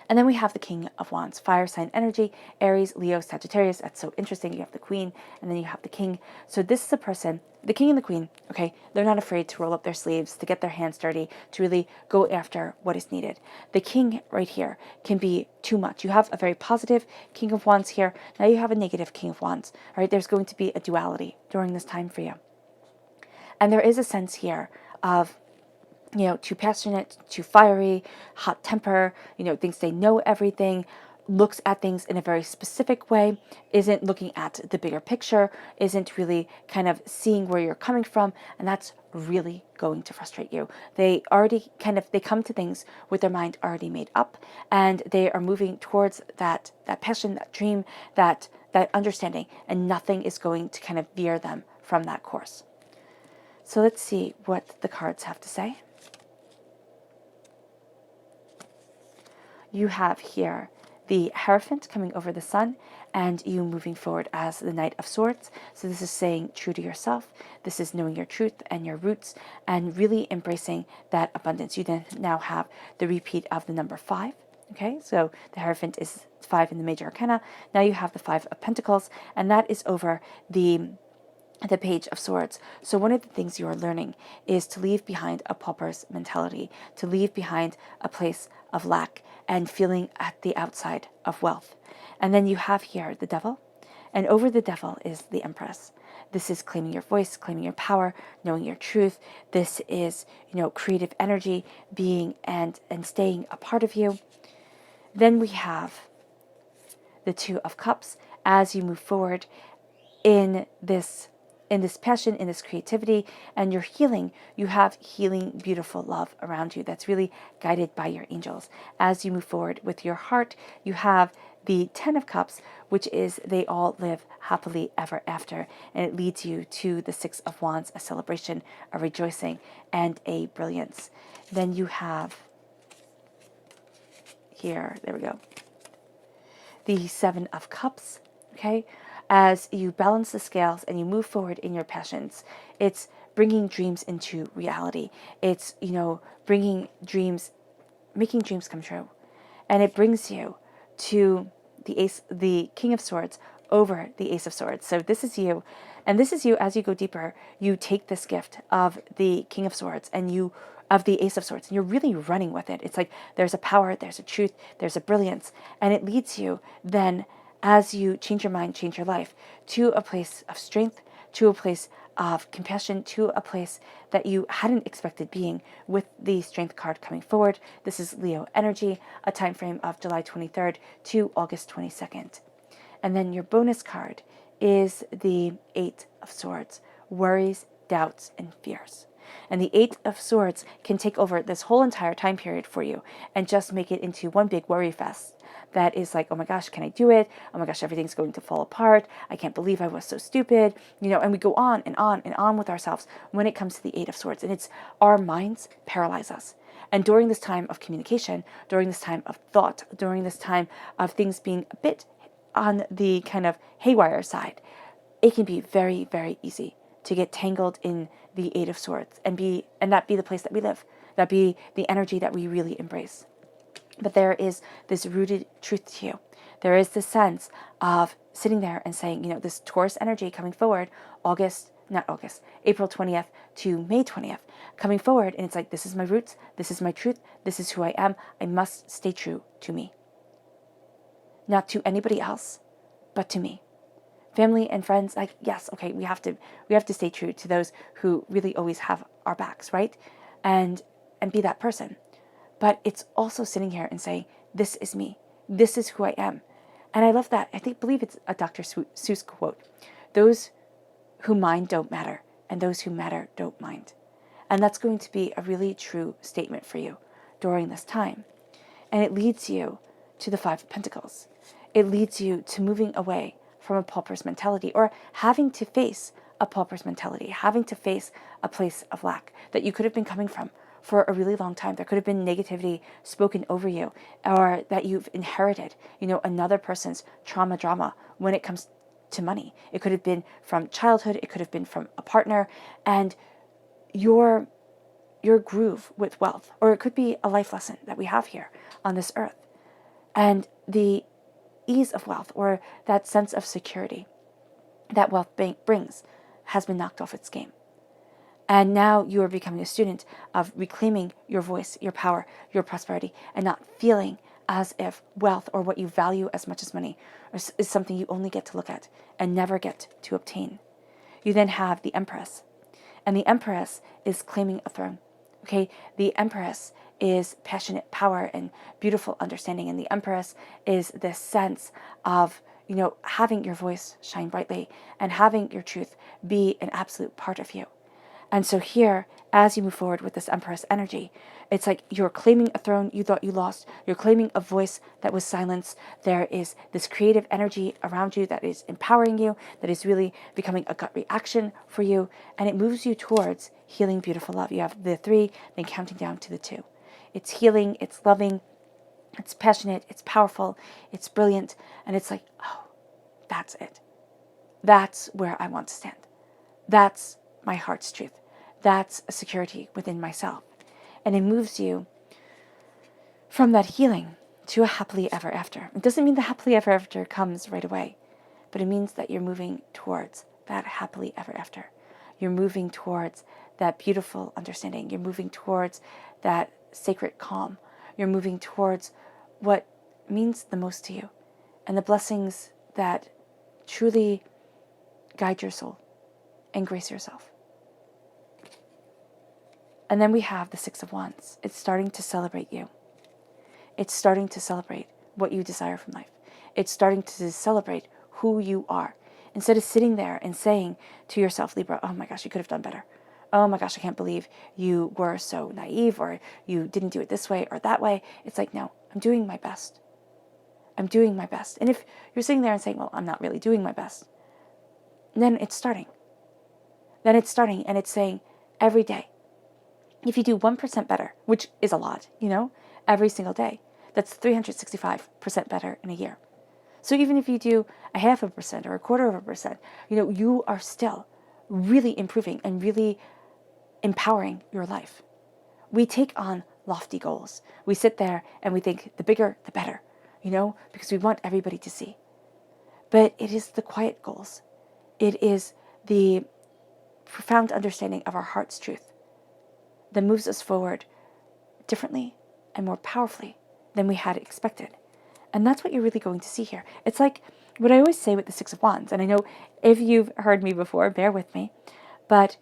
And then we have the King of Wands, fire sign energy, Aries, Leo, Sagittarius. That's so interesting. You have the Queen, and then you have the King. So this is a person, the King and the Queen, okay, they're not afraid to roll up their sleeves, to get their hands dirty, to really go after what is needed. The King right here can be too much. You have a very positive King of Wands here. Now you have a negative King of Wands, all right? There's going to be a duality during this time for you. And there is a sense here of too passionate, too fiery, hot temper, thinks they know everything, looks at things in a very specific way, isn't looking at the bigger picture, isn't really kind of seeing where you're coming from, and that's really going to frustrate you. They come to things with their mind already made up, and they are moving towards that passion, that dream, that understanding, and nothing is going to kind of veer them from that course. So let's see what the cards have to say. You have here the Hierophant coming over the sun, and you moving forward as the Knight of Swords. So this is saying true to yourself. This is knowing your truth and your roots and really embracing that abundance. You then now have the repeat of the number 5. Okay, so the Hierophant is 5 in the major arcana. Now you have the 5 of Pentacles, and that is over the Page of Swords. So one of the things you are learning is to leave behind a pauper's mentality, to leave behind a place of lack and feeling at the outside of wealth. And then you have here the Devil, and over the Devil is the Empress. This is claiming your voice, claiming your power, knowing your truth. This is, creative energy being and staying a part of you. Then we have the Two of Cups as you move forward in this passion, in this creativity, and you're healing. You have healing, beautiful love around you that's really guided by your angels. As you move forward with your heart, you have the 10 of Cups, which is they all live happily ever after, and it leads you to the 6 of Wands, a celebration, a rejoicing, and a brilliance. Then you have here, there we go, the 7 of Cups, okay? As you balance the scales and you move forward in your passions, it's bringing dreams into reality. It's, bringing dreams, making dreams come true. And it brings you to the King of Swords over the Ace of Swords. So this is you. And this is you as you go deeper. You take this gift of the King of Swords and of the Ace of Swords, and you're really running with it. It's like there's a power, there's a truth, there's a brilliance, and it leads you then, as you change your mind, change your life, to a place of strength, to a place of compassion, to a place that you hadn't expected being, with the Strength card coming forward. This is Leo energy, a time frame of July 23rd to August 22nd. And then your bonus card is the 8 of Swords, worries, doubts, and fears. And the 8 of Swords can take over this whole entire time period for you and just make it into one big worry fest. That is like, oh my gosh, can I do it? Oh my gosh, everything's going to fall apart. I can't believe I was so stupid. And we go on and on and on with ourselves when it comes to the 8 of Swords. And it's our minds paralyze us. And during this time of communication, during this time of thought, during this time of things being a bit on the kind of haywire side, it can be very, very easy to get tangled in the 8 of Swords and that be the place that we live, that be the energy that we really embrace. But there is this rooted truth to you. There is this sense of sitting there and saying, this Taurus energy coming forward, April 20th to May 20th, coming forward, and it's like, this is my roots, this is my truth, this is who I am, I must stay true to me. Not to anybody else, but to me. Family and friends, like, yes, okay, we have to stay true to those who really always have our backs, right? And be that person. But it's also sitting here and saying, this is me. This is who I am. And I love that. Believe it's a Dr. Seuss quote. Those who mind don't matter, and those who matter don't mind. And that's going to be a really true statement for you during this time. And it leads you to the 5 of Pentacles. It leads you to moving away from a pauper's mentality, or having to face a pauper's mentality, having to face a place of lack that you could have been coming from for a really long time. There could have been negativity spoken over you, or that you've inherited, another person's trauma drama when it comes to money. It could have been from childhood, it could have been from a partner, and your groove with wealth, or it could be a life lesson that we have here on this earth. And the ease of wealth, or that sense of security that wealth brings, has been knocked off its game. And now you are becoming a student of reclaiming your voice, your power, your prosperity, and not feeling as if wealth, or what you value as much as money, is something you only get to look at and never get to obtain. You then have the Empress. And the Empress is claiming a throne, Okay, the Empress is passionate power and beautiful understanding. And the Empress is this sense of, having your voice shine brightly and having your truth be an absolute part of you. And so here, as you move forward with this Empress energy, it's like you're claiming a throne you thought you lost. You're claiming a voice that was silenced. There is this creative energy around you that is empowering you, that is really becoming a gut reaction for you. And it moves you towards healing, beautiful love. You have the 3, then counting down to the 2. It's healing, it's loving, it's passionate, it's powerful, it's brilliant. And it's like, oh, that's it. That's where I want to stand. That's my heart's truth. That's a security within myself. And it moves you from that healing to a happily ever after. It doesn't mean the happily ever after comes right away, but it means that you're moving towards that happily ever after. You're moving towards that beautiful understanding. You're moving towards that sacred calm. You're moving towards what means the most to you and the blessings that truly guide your soul and grace yourself. And then we have the 6 of Wands. It's starting to celebrate you. It's starting to celebrate what you desire from life. It's starting to celebrate who you are. Instead of sitting there and saying to yourself, Libra, oh my gosh, you could have done better. Oh my gosh, I can't believe you were so naive, or you didn't do it this way or that way. It's like, no, I'm doing my best. I'm doing my best. And if you're sitting there and saying, well, I'm not really doing my best, then it's starting. Then it's starting and it's saying every day, if you do 1% better, which is a lot, every single day, that's 365% better in a year. So even if you do 0.5% or 1/4%, you are still really improving and really empowering your life. We take on lofty goals. We sit there and we think the bigger, the better, because we want everybody to see. But it is the quiet goals. It is the profound understanding of our heart's truth that moves us forward differently and more powerfully than we had expected. And that's what you're really going to see here. It's like what I always say with the 6 of Wands, and I know if you've heard me before, bear with me, but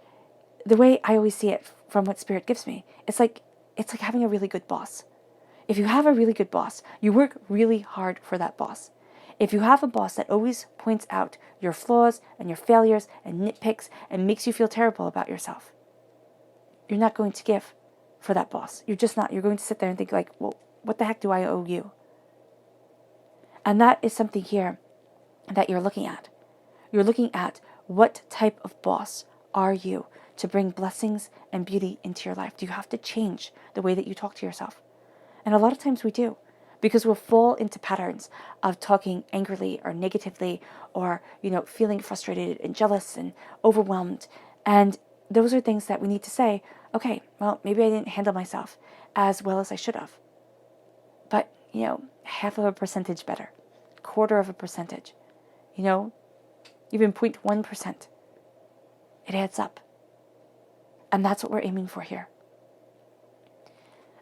the way I always see it from what Spirit gives me, it's like having a really good boss. If you have a really good boss, you work really hard for that boss. If you have a boss that always points out your flaws and your failures and nitpicks and makes you feel terrible about yourself, you're not going to give for that boss. You're just not. You're going to sit there and think like, well, what the heck do I owe you? And that is something here that you're looking at. You're looking at what type of boss are you to bring blessings and beauty into your life? Do you have to change the way that you talk to yourself? And a lot of times we do, because we'll fall into patterns of talking angrily or negatively or, feeling frustrated and jealous and overwhelmed. And those are things that we need to say, okay, well, maybe I didn't handle myself as well as I should have. But, 0.5% better, 1/4%, even 0.1%. It adds up. And that's what we're aiming for here.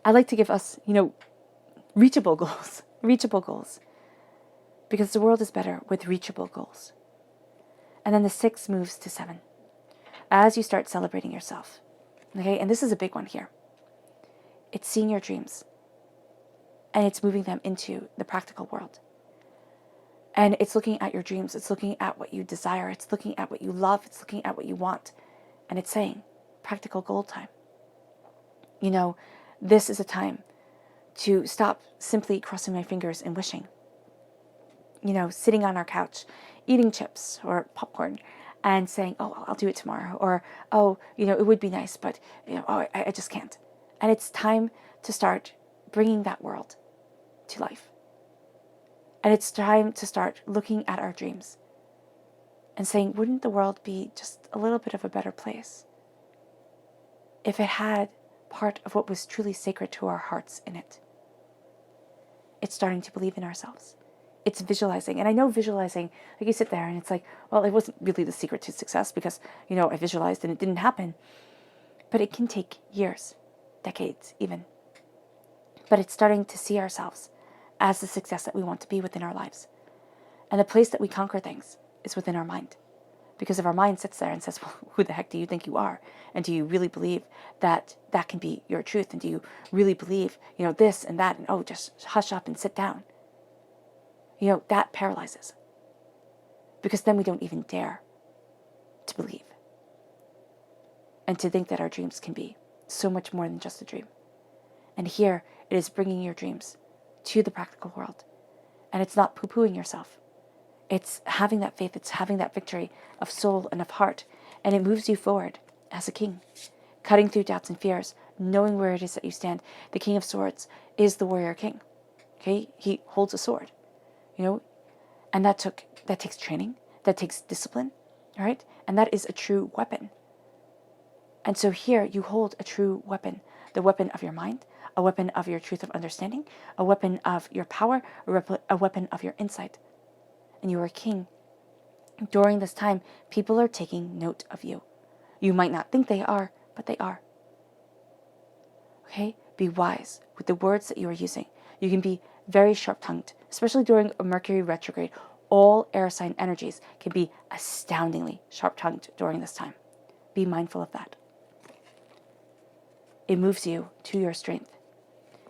I like to give us, reachable goals, because the world is better with reachable goals. And then the 6 moves to 7. As you start celebrating yourself, okay, and this is a big one here. It's seeing your dreams, and it's moving them into the practical world. And it's looking at your dreams, it's looking at what you desire, it's looking at what you love, it's looking at what you want, and it's saying, practical goal time. This is a time to stop simply crossing my fingers and wishing. Sitting on our couch, eating chips or popcorn, and saying, oh, I'll do it tomorrow. Or, oh, it would be nice, but, I just can't. And it's time to start bringing that world to life. And it's time to start looking at our dreams and saying, wouldn't the world be just a little bit of a better place if it had part of what was truly sacred to our hearts in it? It's starting to believe in ourselves. It's visualizing. And I know visualizing, like you sit there and it's like, well, it wasn't really the secret to success because, I visualized and it didn't happen. But it can take years, decades even. But it's starting to see ourselves as the success that we want to be within our lives. And the place that we conquer things is within our mind. Because if our mind sits there and says, well, who the heck do you think you are? And do you really believe that that can be your truth? And do you really believe, this and that? And, oh, just hush up and sit down. That paralyzes. Because then we don't even dare to believe. And to think that our dreams can be so much more than just a dream. And here, it is bringing your dreams to the practical world. And it's not poo-pooing yourself. It's having that faith. It's having that victory of soul and of heart. And it moves you forward as a king, cutting through doubts and fears, knowing where it is that you stand. The King of Swords is the warrior king. Okay? He holds a sword. And that takes training. That takes discipline. All right? And that is a true weapon. And so here you hold a true weapon. The weapon of your mind, a weapon of your truth of understanding, a weapon of your power, a weapon of your insight. And you are a king. During this time, people are taking note of you. You might not think they are, but they are. Okay? Be wise with the words that you are using. You can be very sharp-tongued, especially during a Mercury retrograde. All air sign energies can be astoundingly sharp-tongued during this time. Be mindful of that. It moves you to your strength.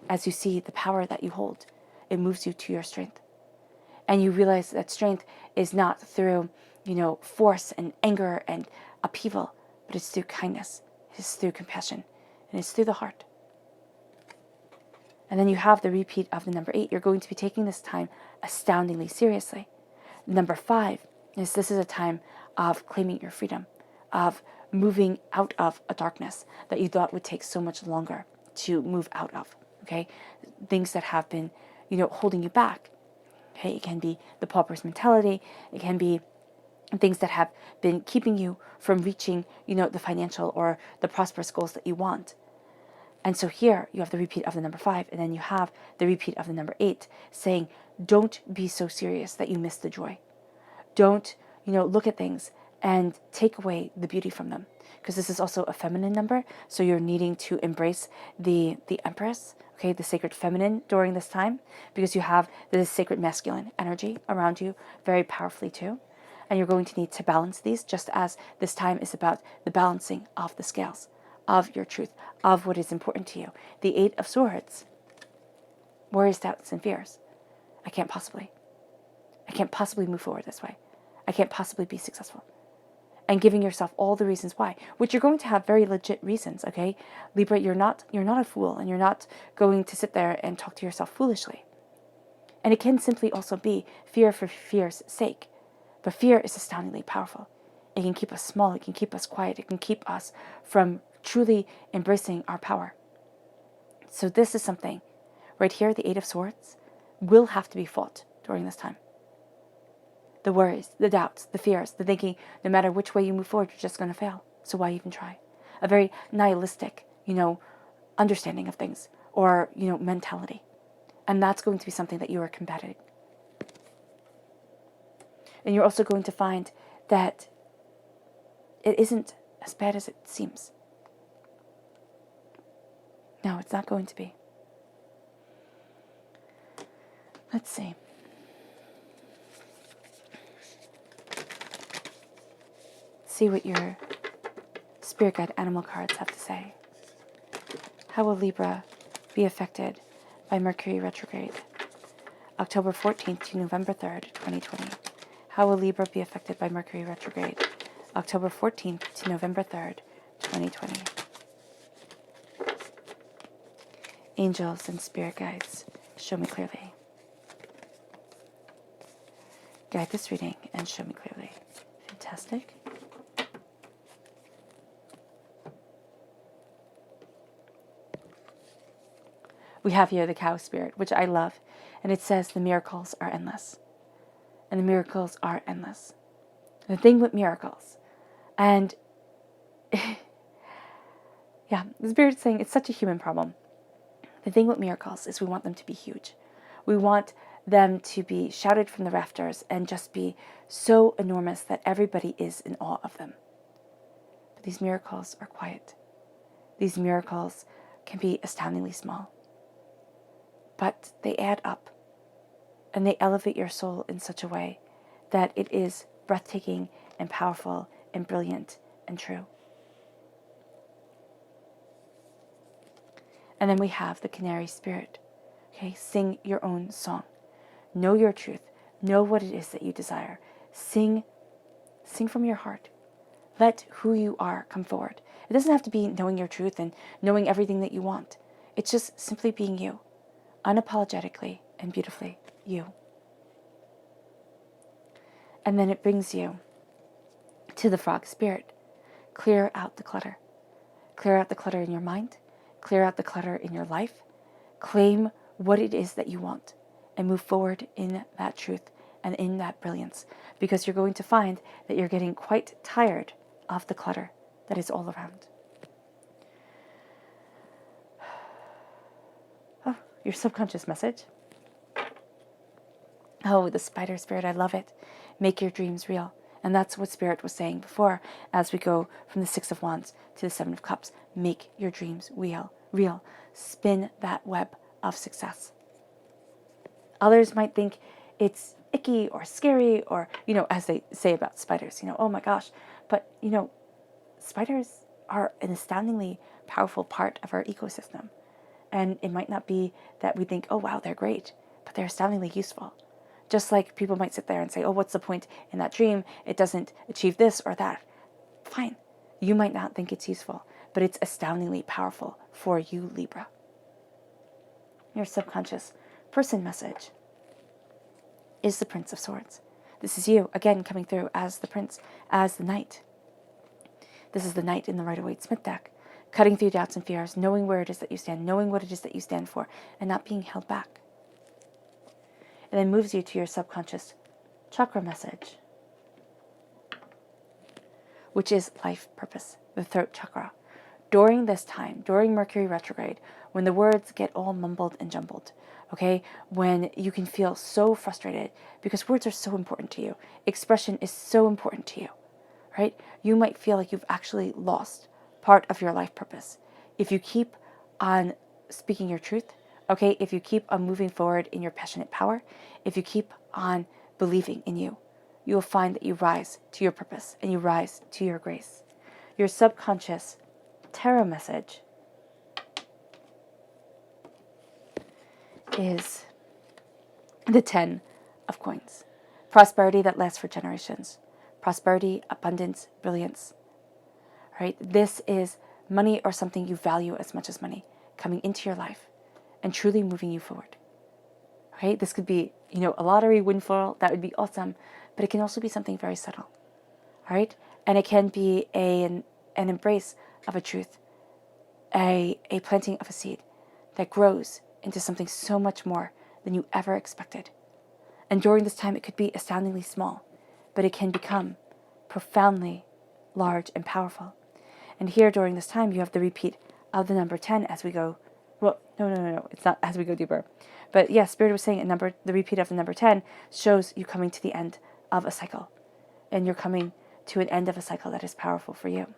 As you see the power that you hold, it moves you to your strength. And you realize that strength is not through, force and anger and upheaval, but it's through kindness, it's through compassion, and it's through the heart. And then you have the repeat of the number 8. You're going to be taking this time astoundingly seriously. Number 5 is this is a time of claiming your freedom, of moving out of a darkness that you thought would take so much longer to move out of, okay? Things that have been, holding you back. Okay, it can be the pauper's mentality. It can be things that have been keeping you from reaching, the financial or the prosperous goals that you want. And so here you have the repeat of the number 5, and then you have the repeat of the number 8 saying, don't be so serious that you miss the joy. Don't, look at things and take away the beauty from them. Because this is also a feminine number, so you're needing to embrace the Empress, okay, the sacred feminine during this time, because you have the sacred masculine energy around you very powerfully too. And you're going to need to balance these, just as this time is about the balancing of the scales, of your truth, of what is important to you. The 8 of Swords, worries, doubts, and fears. I can't possibly move forward this way. I can't possibly be successful. And giving yourself all the reasons why, which you're going to have very legit reasons, okay? Libra, you're not a fool, and you're not going to sit there and talk to yourself foolishly. And it can simply also be fear for fear's sake. But fear is astoundingly powerful. It can keep us small, it can keep us quiet, it can keep us from truly embracing our power. So this is something, right here, the 8 of Swords, will have to be fought during this time. The worries, the doubts, the fears, the thinking, no matter which way you move forward, you're just going to fail. So why even try? A very nihilistic, understanding of things, or, mentality. And that's going to be something that you are combating. And you're also going to find that it isn't as bad as it seems. No, it's not going to be. Let's see. See what your spirit guide animal cards have to say. How will Libra be affected by Mercury retrograde? October 14th to November 3rd, 2020. How will Libra be affected by Mercury retrograde? October 14th to November 3rd, 2020. Angels and spirit guides, show me clearly. Guide this reading and show me clearly. Fantastic. We have here the cow spirit, which I love. And it says the miracles are endless. And the miracles are endless. The thing with miracles. And yeah, the spirit's saying it's such a human problem. The thing with miracles is we want them to be huge. We want them to be shouted from the rafters and just be so enormous that everybody is in awe of them. But these miracles are quiet. These miracles can be astoundingly small. But they add up, and they elevate your soul in such a way that it is breathtaking and powerful and brilliant and true. And then we have the canary spirit. Okay, sing your own song. Know your truth. Know what it is that you desire. Sing from your heart. Let who you are come forward. It doesn't have to be knowing your truth and knowing everything that you want. It's just simply being you, unapologetically and beautifully you. And then it brings you to the frog spirit. Clear out the clutter. Clear out the clutter in your mind. Clear out the clutter in your life. Claim what it is that you want and move forward in that truth and in that brilliance, because you're going to find that you're getting quite tired of the clutter that is all around. Oh, your subconscious message. Oh, the spider spirit, I love it. Make your dreams real. And that's what Spirit was saying before as we go from the Six of Wands to the Seven of Cups. Make your dreams real. Spin that web of success. Others might think it's icky or scary or, as they say about spiders, oh my gosh. But, spiders are an astoundingly powerful part of our ecosystem. And it might not be that we think, oh wow, they're great, but they're astoundingly useful. Just like people might sit there and say, oh, what's the point in that dream? It doesn't achieve this or that. Fine. You might not think it's useful, but it's astoundingly powerful for you, Libra. Your subconscious person message is the Prince of Swords. This is you, again, coming through as the Prince, as the Knight. This is the Knight in the Rider-Waite-Smith deck, cutting through doubts and fears, knowing where it is that you stand, knowing what it is that you stand for, and not being held back. And then moves you to your subconscious chakra message, which is life purpose, the throat chakra. During this time, during Mercury retrograde, when the words get all mumbled and jumbled, okay, when you can feel so frustrated because words are so important to you, expression is so important to you, right? You might feel like you've actually lost part of your life purpose. If you keep on speaking your truth, okay, if you keep on moving forward in your passionate power, if you keep on believing in you, you will find that you rise to your purpose and you rise to your grace. Your subconscious tarot message is the 10 of coins. Prosperity that lasts for generations. Prosperity, abundance, brilliance. Right? This is money or something you value as much as money coming into your life and truly moving you forward. Right? This could be, a lottery windfall. That would be awesome. But it can also be something very subtle. Right? And it can be an embrace of a truth, a planting of a seed that grows into something so much more than you ever expected. And during this time, it could be astoundingly small, but it can become profoundly large and powerful. And here during this time, you have the repeat of the number 10 as we go. Well, no. It's not as we go deeper. But yes, Spirit was saying the repeat of the number 10 shows you coming to the end of a cycle. And you're coming to an end of a cycle that is powerful for you.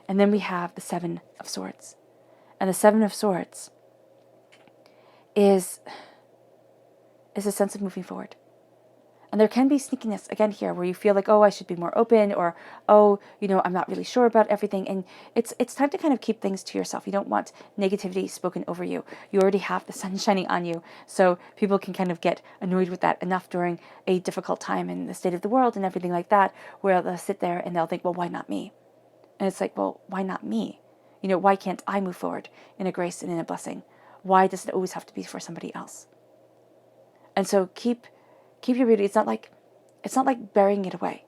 And then we have the 7 of Swords. And the 7 of Swords is a sense of moving forward. And there can be sneakiness, again, here, where you feel like, oh, I should be more open, or, oh, I'm not really sure about everything. And it's time to kind of keep things to yourself. You don't want negativity spoken over you. You already have the sun shining on you. So people can kind of get annoyed with that enough during a difficult time in the state of the world and everything like that, where they'll sit there and they'll think, well, why not me? And it's like, well, why not me? Why can't I move forward in a grace and in a blessing? Why does it always have to be for somebody else? And so keep your beauty. It's not like burying it away,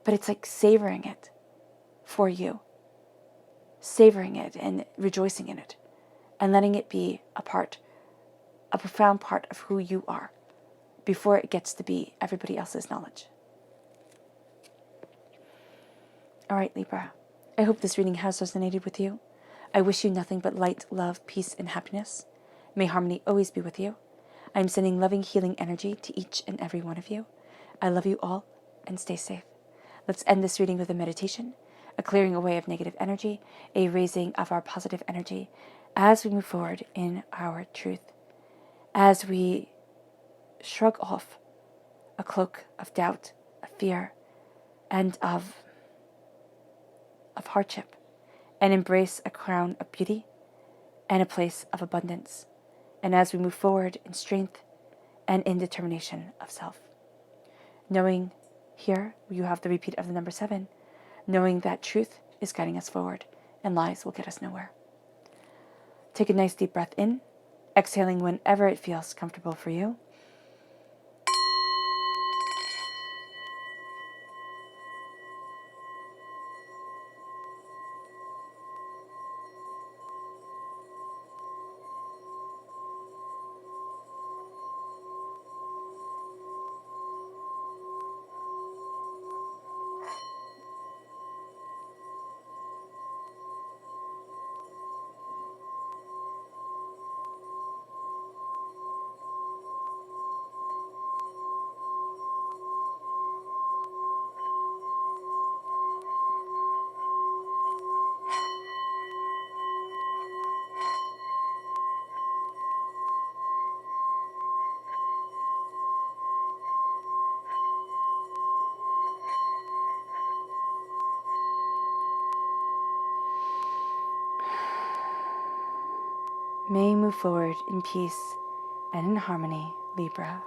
but it's like savoring it for you, savoring it and rejoicing in it, and letting it be a profound part of who you are before it gets to be everybody else's knowledge. All right, Libra, I hope this reading has resonated with you. I wish you nothing but light, love, peace, and happiness. May harmony always be with you. I am sending loving, healing energy to each and every one of you. I love you all, and stay safe. Let's end this reading with a meditation, a clearing away of negative energy, a raising of our positive energy as we move forward in our truth, as we shrug off a cloak of doubt, of fear, and of hardship, and embrace a crown of beauty and a place of abundance. And as we move forward in strength and in determination of self, knowing here you have the repeat of the number 7, knowing that truth is guiding us forward and lies will get us nowhere. Take a nice deep breath in, exhaling whenever it feels comfortable for you. May move forward in peace and in harmony, Libra.